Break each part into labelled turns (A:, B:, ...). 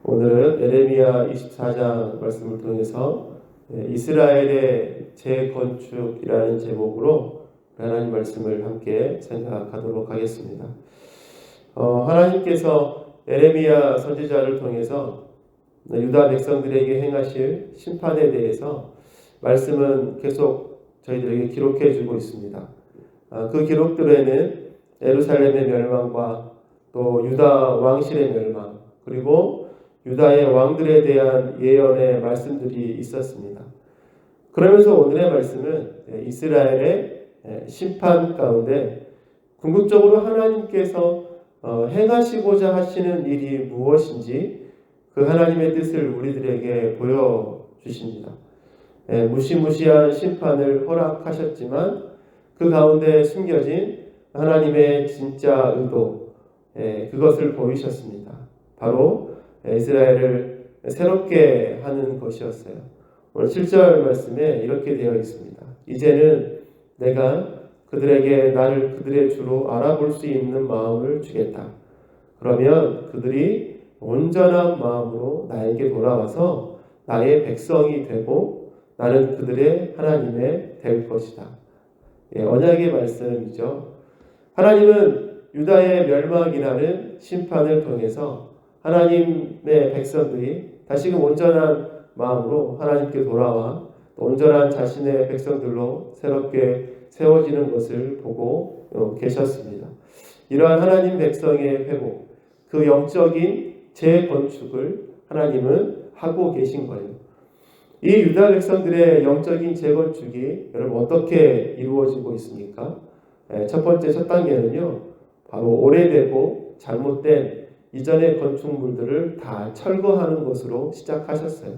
A: 오늘은 에레미야 24장 말씀을 통해서 이스라엘의 재건축이라는 제목으로 하나님 말씀을 함께 생각하도록 하겠습니다. 하나님께서 에레미야 선지자를 통해서 유다 백성들에게 행하실 심판에 대해서 말씀은 계속 저희들에게 기록해 주고 있습니다. 그 기록들에는 예루살렘의 멸망과 또 유다 왕실의 멸망, 그리고 유다의 왕들에 대한 예언의 말씀들이 있었습니다. 그러면서 오늘의 말씀은 이스라엘의 심판 가운데 궁극적으로 하나님께서 행하시고자 하시는 일이 무엇인지 그 하나님의 뜻을 우리들에게 보여주십니다. 무시무시한 심판을 허락하셨지만 그 가운데 숨겨진 하나님의 진짜 의도, 그것을 보이셨습니다. 바로 이스라엘을 새롭게 하는 것이었어요. 오늘 7절 말씀에 이렇게 되어 있습니다. 이제는 내가 그들에게 나를 그들의 주로 알아볼 수 있는 마음을 주겠다. 그러면 그들이 온전한 마음으로 나에게 돌아와서 나의 백성이 되고 나는 그들의 하나님이 될 것이다. 언약의 말씀이죠. 하나님은 유다의 멸망이라는 심판을 통해서 하나님의 백성들이 다시금 온전한 마음으로 하나님께 돌아와 온전한 자신의 백성들로 새롭게 세워지는 것을 보고 계셨습니다. 이러한 하나님 백성의 회복, 그 영적인 재건축을 하나님은 하고 계신 거예요. 이 유다 백성들의 영적인 재건축이 여러분 어떻게 이루어지고 있습니까? 첫 번째, 첫 단계는요, 바로 오래되고 잘못된 이전의 건축물들을 다 철거하는 것으로 시작하셨어요.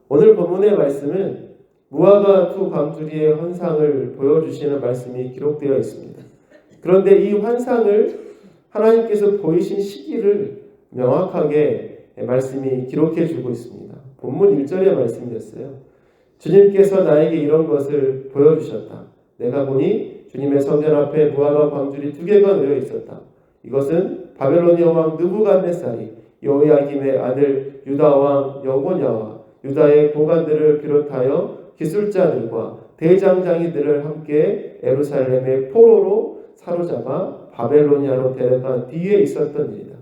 A: 오늘 본문의 말씀은 무화과 두 광주리의 환상을 보여주시는 말씀이 기록되어 있습니다. 그런데 이 환상을 하나님께서 보이신 시기를 명확하게 말씀이 기록해 주고 있습니다. 본문 1절의 말씀이었어요. 주님께서 나에게 이런 것을 보여주셨다. 내가 보니 주님의 성전 앞에 무화과 광주리 두 개가 놓여 있었다. 이것은 바벨로니아 왕 느부갓네살이 여호야김의 아들 유다 왕 여고냐와 유다의 고관들을 비롯하여 기술자들과 대장장이들을 함께 예루살렘의 포로로 사로잡아 바벨로니아로 데려간 뒤에 있었던 일이다.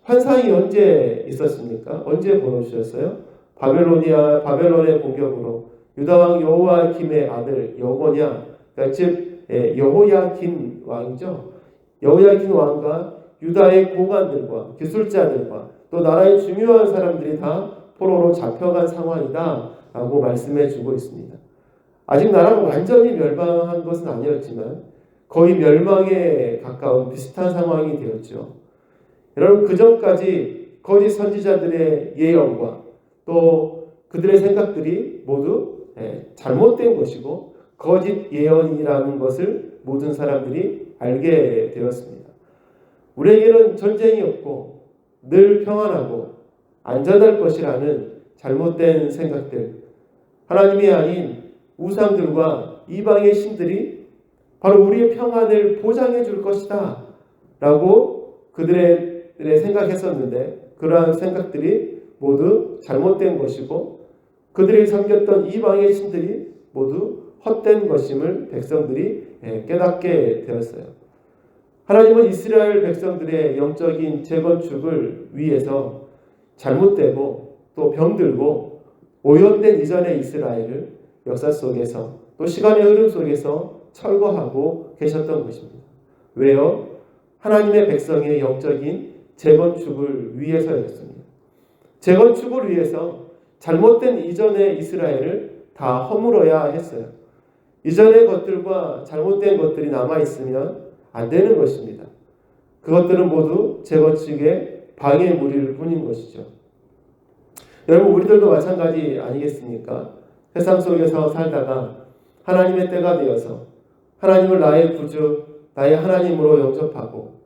A: 환상이 언제 있었습니까? 언제 보여주셨어요? 바벨론의 공격으로 유다 왕 여호야김의 아들 여고냐, 즉 여호야긴 왕이죠. 여호야긴 왕과 유다의 고관들과 기술자들과 또 나라의 중요한 사람들이 다 포로로 잡혀간 상황이다 라고 말씀해 주고 있습니다. 아직 나라가 완전히 멸망한 것은 아니었지만 거의 멸망에 가까운 비슷한 상황이 되었죠. 여러분, 그 전까지 거짓 선지자들의 예언과 또 그들의 생각들이 모두 잘못된 것이고 거짓 예언이라는 것을 모든 사람들이 알게 되었습니다. 우리에게는 전쟁이 없고 늘 평안하고 안전할 것이라는 잘못된 생각들, 하나님이 아닌 우상들과 이방의 신들이 바로 우리의 평안을 보장해 줄 것이다 라고 그들의 생각했었는데, 그러한 생각들이 모두 잘못된 것이고 그들이 섬겼던 이방의 신들이 모두 헛된 것임을 백성들이 깨닫게 되었어요. 하나님은 이스라엘 백성들의 영적인 재건축을 위해서 잘못되고 또 병들고 오염된 이전의 이스라엘을 역사 속에서 또 시간의 흐름 속에서 철거하고 계셨던 것입니다. 왜요? 하나님의 백성의 영적인 재건축을 위해서였습니다. 재건축을 위해서 잘못된 이전의 이스라엘을 다 허물어야 했어요. 이전의 것들과 잘못된 것들이 남아있으면 안 되는 것입니다. 그것들은 모두 재건축의 방해물일 뿐인 것이죠. 여러분, 우리들도 마찬가지 아니겠습니까? 세상 속에서 살다가 하나님의 때가 되어서 하나님을 나의 구주, 나의 하나님으로 영접하고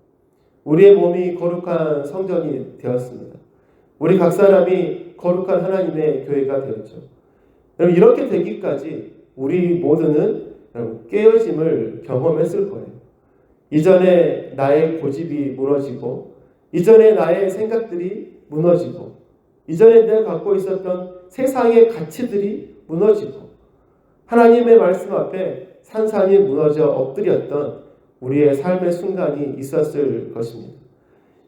A: 우리의 몸이 거룩한 성전이 되었습니다. 우리 각 사람이 거룩한 하나님의 교회가 되었죠. 여러분, 이렇게 되기까지 우리 모두는 깨어짐을 경험했을 거예요. 이전에 나의 고집이 무너지고 이전에 나의 생각들이 무너지고 이전에 내가 갖고 있었던 세상의 가치들이 무너지고 하나님의 말씀 앞에 산산이 무너져 엎드렸던 우리의 삶의 순간이 있었을 것입니다.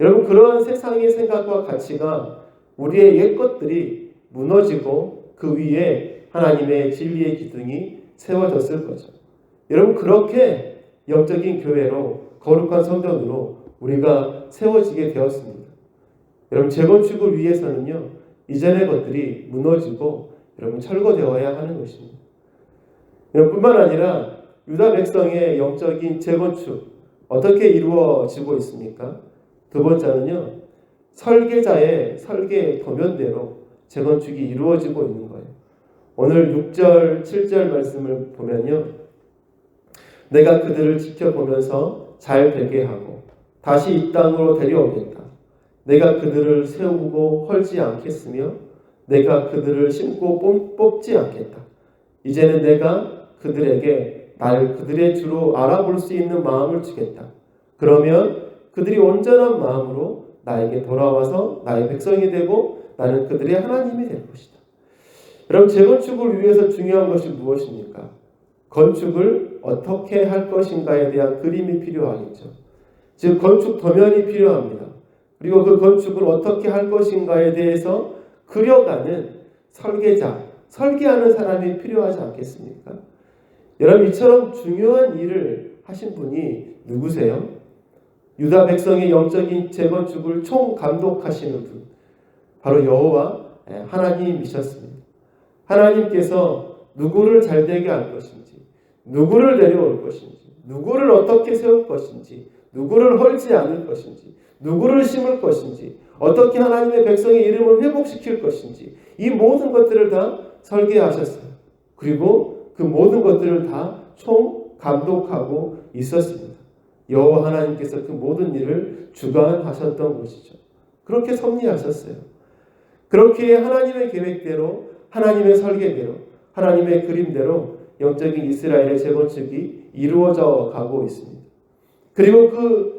A: 여러분, 그러한 세상의 생각과 가치가 우리의 옛것들이 무너지고 그 위에 하나님의 진리의 기둥이 세워졌을 거죠. 여러분, 그렇게 영적인 교회로 거룩한 성전으로 우리가 세워지게 되었습니다. 여러분, 재건축을 위해서는요, 이전의 것들이 무너지고 여러분 철거되어야 하는 것입니다. 뿐만 아니라 유다 백성의 영적인 재건축 어떻게 이루어지고 있습니까? 두 번째는요, 설계자의 설계 도면대로 재건축이 이루어지고 있는 거예요. 오늘 6절, 7절 말씀을 보면요, 내가 그들을 지켜보면서 잘 되게 하고 다시 이 땅으로 데려오겠다. 내가 그들을 세우고 헐지 않겠으며 내가 그들을 심고 뽑지 않겠다. 이제는 내가 그들에게 날 그들의 주로 알아볼 수 있는 마음을 주겠다. 그러면 그들이 온전한 마음으로 나에게 돌아와서 나의 백성이 되고 나는 그들의 하나님이 될 것이다. 여러분, 재건축을 위해서 중요한 것이 무엇입니까? 건축을 어떻게 할 것인가에 대한 그림이 필요하겠죠. 즉 건축 도면이 필요합니다. 그리고 그 건축을 어떻게 할 것인가에 대해서 그려가는 설계자, 설계하는 사람이 필요하지 않겠습니까? 여러분, 이처럼 중요한 일을 하신 분이 누구세요? 유다 백성의 영적인 재건축을 총감독하시는 분, 바로 여호와 하나님이셨습니다. 하나님께서 누구를 잘되게 할 것인지, 누구를 데려올 것인지, 누구를 어떻게 세울 것인지, 누구를 헐지 않을 것인지, 누구를 심을 것인지, 어떻게 하나님의 백성의 이름을 회복시킬 것인지, 이 모든 것들을 다 설계하셨어요. 그리고 그 모든 것들을 다 총감독하고 있었습니다. 여호와 하나님께서 그 모든 일을 주관하셨던 것이죠. 그렇게 섭리하셨어요. 그렇게 하나님의 계획대로, 하나님의 설계대로, 하나님의 그림대로 영적인 이스라엘의 재건축이 이루어져 가고 있습니다. 그리고 그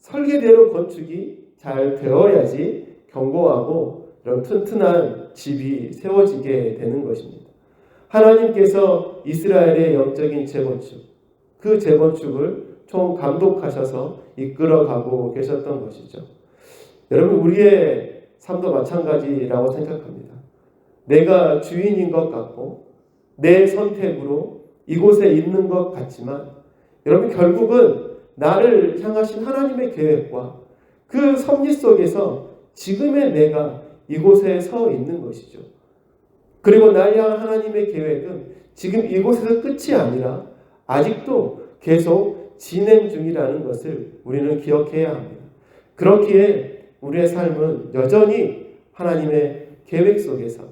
A: 설계대로 건축이 잘 되어야지 견고하고 이런 튼튼한 집이 세워지게 되는 것입니다. 하나님께서 이스라엘의 영적인 재건축, 그 재건축을 총 감독하셔서 이끌어가고 계셨던 것이죠. 여러분, 우리의 삶도 마찬가지라고 생각합니다. 내가 주인인 것 같고 내 선택으로 이곳에 있는 것 같지만 여러분, 결국은 나를 향하신 하나님의 계획과 그 섭리 속에서 지금의 내가 이곳에 서 있는 것이죠. 그리고 나를 향한 하나님의 계획은 지금 이곳에서 끝이 아니라 아직도 계속 진행 중이라는 것을 우리는 기억해야 합니다. 그렇기에 우리의 삶은 여전히 하나님의 계획 속에서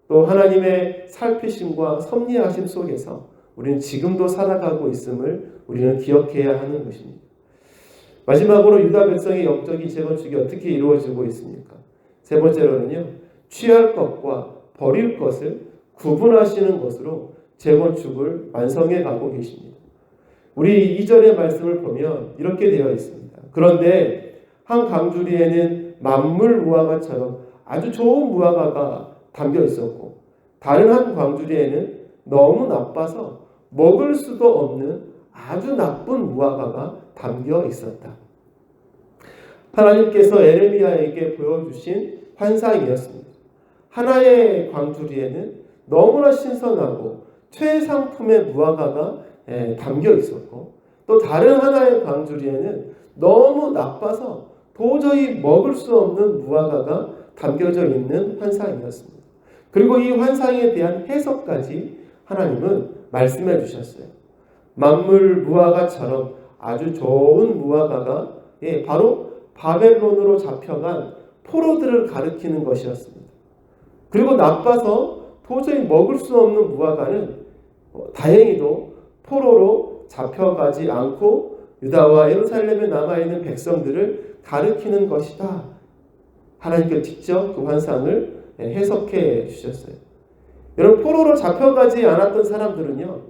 A: 또 하나님의 살피심과 섭리하심 속에서 우리는 지금도 살아가고 있음을 우리는 기억해야 하는 것입니다. 마지막으로 유다 백성의 영적인 재건축이 어떻게 이루어지고 있습니까? 세 번째로는요, 취할 것과 버릴 것을 구분하시는 것으로 재건축을 완성해 가고 계십니다. 우리 2절의 말씀을 보면 이렇게 되어 있습니다. 그런데 한 강주리에는 만물 무화과처럼 아주 좋은 무화과가 담겨 있었고 다른 한 광주리에는 너무 나빠서 먹을 수도 없는 아주 나쁜 무화과가 담겨 있었다. 하나님께서 에레미야에게 보여주신 환상이었습니다. 하나의 광주리에는 너무나 신선하고 최상품의 무화과가 담겨 있었고 또 다른 하나의 광주리에는 너무 나빠서 도저히 먹을 수 없는 무화과가 담겨져 있는 환상이었습니다. 그리고 이 환상에 대한 해석까지 하나님은 말씀해 주셨어요. 만물 무화과처럼 아주 좋은 무화과가 바로 바벨론으로 잡혀간 포로들을 가리키는 것이었습니다. 그리고 나빠서 도저히 먹을 수 없는 무화과는 다행히도 포로로 잡혀가지 않고 유다와 예루살렘에 남아있는 백성들을 가리키는 것이다. 하나님께서 직접 그 환상을 해석해 주셨어요. 여러분, 포로로 잡혀가지 않았던 사람들은요,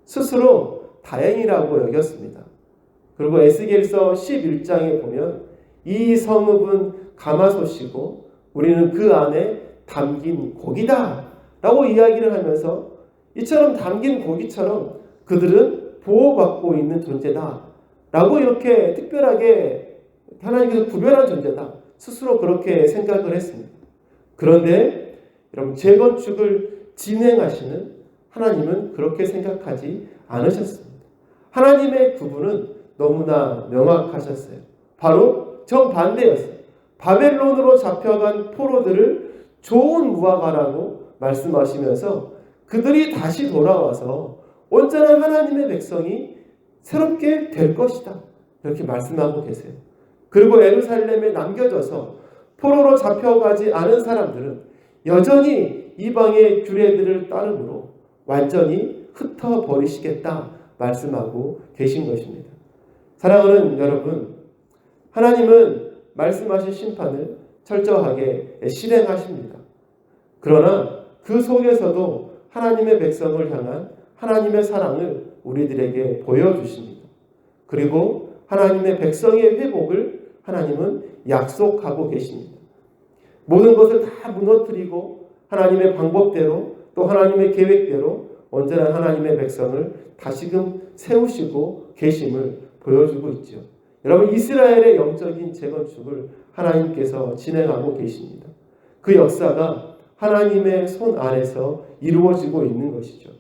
A: 스스로 다행이라고 여겼습니다. 그리고 에스겔서 11장에 보면 이 성읍은 가마솥이고 우리는 그 안에 담긴 고기다 라고 이야기를 하면서 이처럼 담긴 고기처럼 그들은 보호받고 있는 존재다 라고 이렇게 특별하게 하나님께서 구별한 존재다 스스로 그렇게 생각을 했습니다. 그런데 여러분 재건축을 진행하시는 하나님은 그렇게 생각하지 않으셨습니다. 하나님의 구분은 너무나 명확하셨어요. 바로 정반대였어요. 바벨론으로 잡혀간 포로들을 좋은 무화과라고 말씀하시면서 그들이 다시 돌아와서 온전한 하나님의 백성이 새롭게 될 것이다 이렇게 말씀하고 계세요. 그리고 예루살렘에 남겨져서 포로로 잡혀가지 않은 사람들은 여전히 이방의 규례들을 따르므로 완전히 흩어버리시겠다 말씀하고 계신 것입니다. 사랑하는 여러분, 하나님은 말씀하신 심판을 철저하게 실행하십니다. 그러나 그 속에서도 하나님의 백성을 향한 하나님의 사랑을 우리들에게 보여주십니다. 그리고 하나님의 백성의 회복을 하나님은 약속하고 계십니다. 모든 것을 다 무너뜨리고 하나님의 방법대로 또 하나님의 계획대로 온전한 하나님의 백성을 다시금 세우시고 계심을 보여주고 있죠. 여러분 이스라엘의 영적인 재건축을 하나님께서 진행하고 계십니다. 그 역사가 하나님의 손 안에서 이루어지고 있는 것이죠.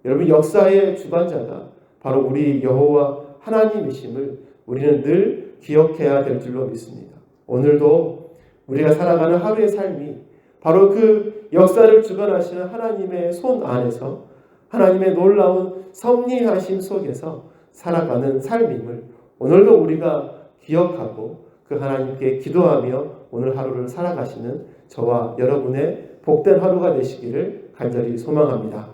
A: 여러분 역사의 주관자가 바로 우리 여호와 하나님이심을 우리는 늘 기억해야 될 줄로 믿습니다. 오늘도 우리가 살아가는 하루의 삶이 바로 그 역사를 주관하시는 하나님의 손 안에서 하나님의 놀라운 섭리하심 속에서 살아가는 삶임을 오늘도 우리가 기억하고 그 하나님께 기도하며 오늘 하루를 살아가시는 저와 여러분의 복된 하루가 되시기를 간절히 소망합니다.